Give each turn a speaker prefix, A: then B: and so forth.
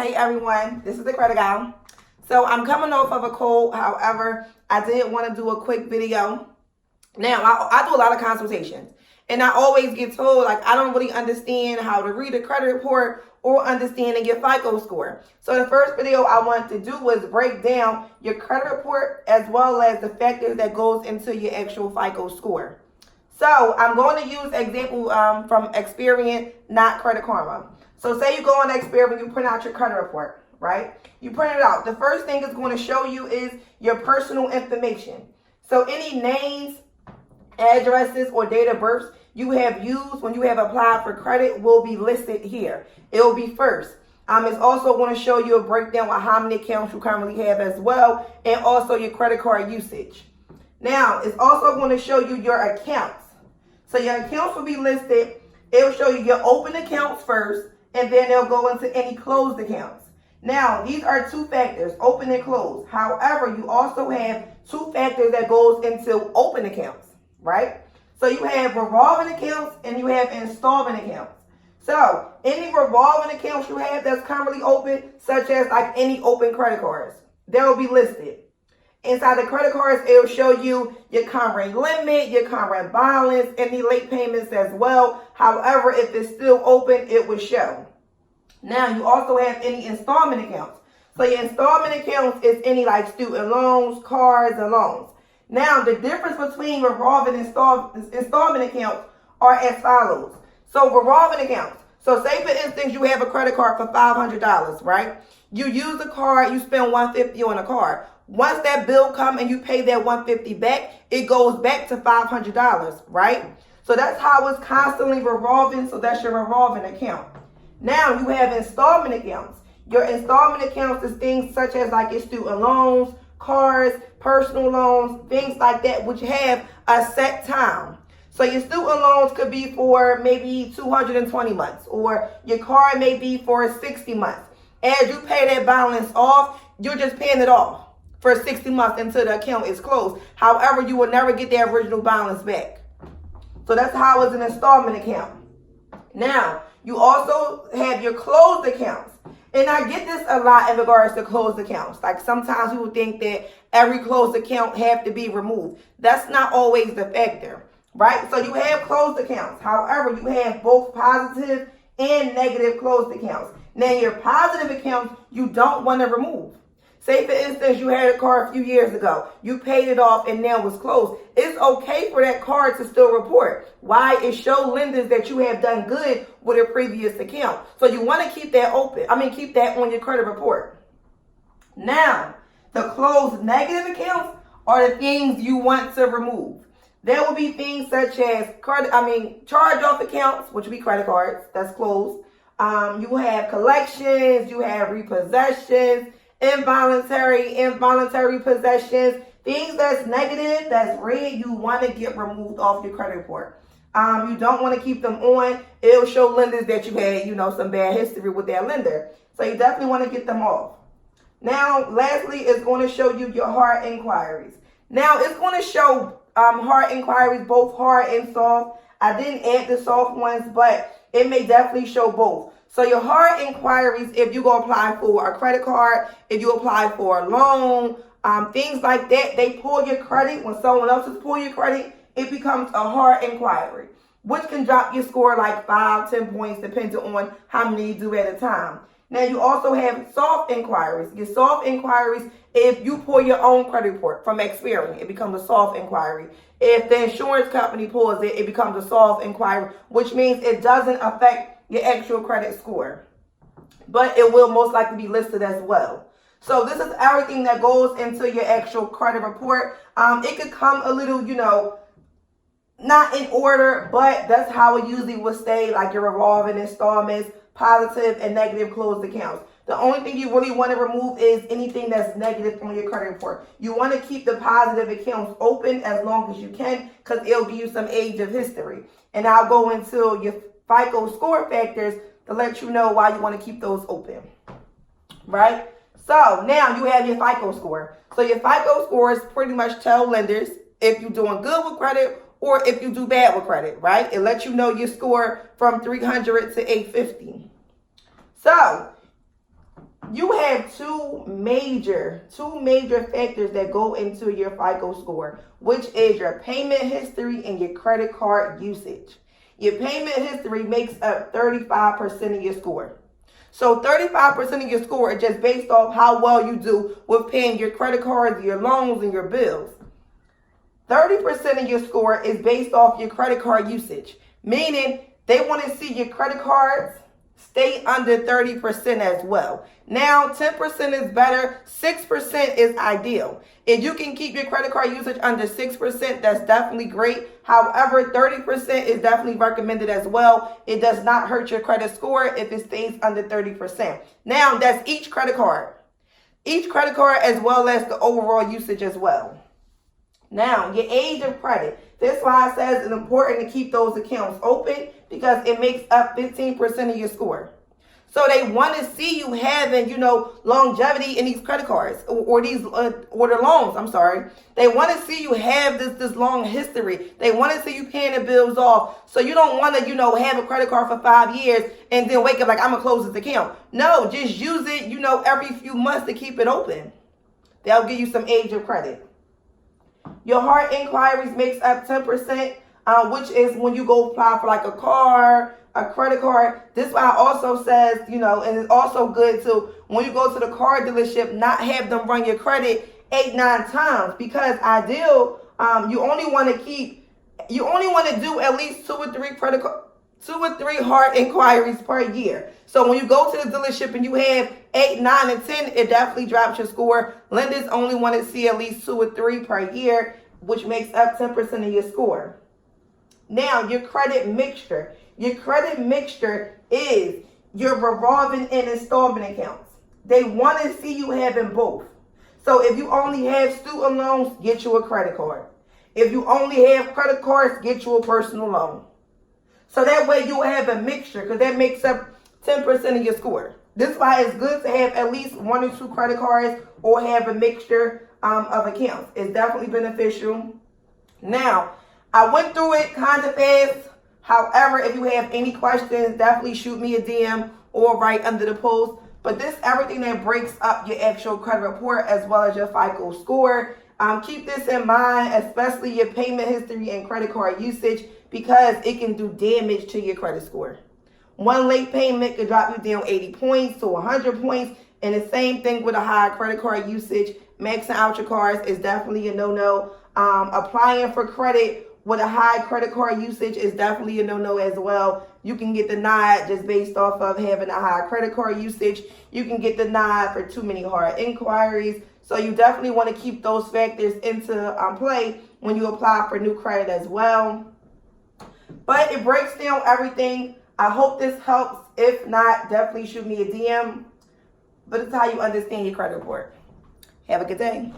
A: Hey everyone, this is the Credit Guy. So I'm coming off of a cold. However, I did want to do a quick video. Now, I do a lot of consultations, and I always get told, like, I don't really understand how to read a credit report or understanding your FICO score. So the first video I wanted to do was break down your credit report as well as the factors that goes into your actual FICO score. So I'm going to use example from Experian, not Credit Karma. So say you go on Experian, you print out your credit report, right? You print it out. The first thing it's going to show you is your personal information. So any names, addresses, or date of birth you have used when you have applied for credit will be listed here. It will be first. It's also going to show you a breakdown of how many accounts you currently have as well, and also your credit card usage. Now, it's also going to show you your accounts. So your accounts will be listed. It'll show you your open accounts first, and then they'll go into any closed accounts. Now, these are two factors, open and closed. However, you also have two factors that goes into open accounts, right? So you have revolving accounts and you have installment accounts. So any revolving accounts you have that's currently open, such as like any open credit cards, they'll be listed. Inside the credit cards, it'll show you your current limit, your current balance, any late payments as well. However, if it's still open, it will show. Now, you also have any installment accounts. So your installment accounts is any like student loans, cars, and loans. Now, the difference between revolving and installment accounts are as follows. So revolving accounts. So say, for instance, you have a credit card for $500, right? You use the card, you spend $150 on a card. Once that bill comes and you pay that $150 back, it goes back to $500, right? So that's how it's constantly revolving. So that's your revolving account. Now you have installment accounts. Your installment accounts is things such as like your student loans, cars, personal loans, things like that, which have a set time. So your student loans could be for maybe 220 months, or your car may be for 60 months. As you pay that balance off, you're just paying it off for 60 months until the account is closed. However, you will never get that original balance back. So that's how it's an installment account. Now, you also have your closed accounts. And I get this a lot in regards to closed accounts. Like sometimes people think that every closed account have to be removed. That's not always the factor, right? So you have closed accounts. However, you have both positive and negative closed accounts. Now, your positive accounts, you don't want to remove. Say, for instance, you had a card a few years ago. You paid it off and now it's closed. It's okay for that card to still report. Why? It shows lenders that you have done good with a previous account. So you want to keep that open. Keep that on your credit report. Now, the closed negative accounts are the things you want to remove. There will be things such as charge-off accounts, which would be credit cards. That's closed. You have collections. You have repossessions. Involuntary possessions, things that's negative, that's red, you want to get removed off your credit report. You don't want to keep them on. It'll show lenders that you had, some bad history with that lender. So you definitely want to get them off. Now, lastly, it's going to show you your hard inquiries. Now, it's going to show hard inquiries, both hard and soft. I didn't add the soft ones, but it may definitely show both. So your hard inquiries, if you go apply for a credit card, if you apply for a loan, things like that, they pull your credit. When someone else is pulling your credit, it becomes a hard inquiry, which can drop your score like 5, 10 points, depending on how many you do at a time. Now, you also have soft inquiries. Your soft inquiries, if you pull your own credit report from Experian, it becomes a soft inquiry. If the insurance company pulls it, it becomes a soft inquiry, which means it doesn't affect your actual credit score, but it will most likely be listed as well. So this is everything that goes into your actual credit report. It could come a little, not in order, but that's how it usually will stay, like your revolving installments, positive and negative closed accounts. The only thing you really want to remove is anything that's negative from your credit report. You want to keep the positive accounts open as long as you can, because it'll give you some age of history. And I'll go into your FICO score factors to let you know why you want to keep those open, right? So now you have your FICO score. So your FICO scores pretty much tell lenders if you're doing good with credit or if you do bad with credit, right? It lets you know your score from 300 to 850. So you have two major factors that go into your FICO score, which is your payment history and your credit card usage. Your payment history makes up 35% of your score. So 35% of your score is just based off how well you do with paying your credit cards, your loans, and your bills. 30% of your score is based off your credit card usage, meaning they want to see your credit cards stay under 30% as well. Now, 10% is better, 6% is ideal. If you can keep your credit card usage under 6%, that's definitely great. However, 30% is definitely recommended as well. It does not hurt your credit score if it stays under 30%. Now, that's each credit card. Each credit card as well as the overall usage as well. Now, your age of credit. This slide says it's important to keep those accounts open because it makes up 15% of your score. So they want to see you having, longevity in these credit cards or the loans. I'm sorry. They want to see you have this long history. They want to see you paying the bills off. So you don't want to, have a credit card for 5 years and then wake up like, I'm going to close this account. No, just use it, every few months to keep it open. They'll give you some age of credit. Your hard inquiries makes up 10%, which is when you go apply for like a car, a credit card. This one also says, and it's also good to, when you go to the car dealership, not have them run your credit 8-9 times, because ideal, you only want to do at least 2 or 3 hard inquiries per year. So when you go to the dealership and you have 8, 9, and 10, it definitely drops your score. Lenders only want to see at least 2 or 3 per year, which makes up 10% of your score. Now, your credit mixture. Your credit mixture is your revolving and installment accounts. They want to see you having both. So if you only have student loans, get you a credit card. If you only have credit cards, get you a personal loan. So that way you will have a mixture, because that makes up 10% of your score. This is why it's good to have at least 1 or 2 credit cards or have a mixture of accounts. It's definitely beneficial. Now, I went through it kind of fast. However, if you have any questions, definitely shoot me a DM or write under the post. But this is everything that breaks up your actual credit report as well as your FICO score. Keep this in mind, especially your payment history and credit card usage, because it can do damage to your credit score. One late payment could drop you down 80 points to 100 points. And the same thing with a high credit card usage. Maxing out your cards is definitely a no-no. Applying for credit with a high credit card usage is definitely a no-no as well. You can get denied just based off of having a high credit card usage. You can get denied for too many hard inquiries. So you definitely want to keep those factors into play when you apply for new credit as well. But it breaks down everything. I hope this helps. If not, definitely shoot me a DM. But it's how you understand your credit report. Have a good day.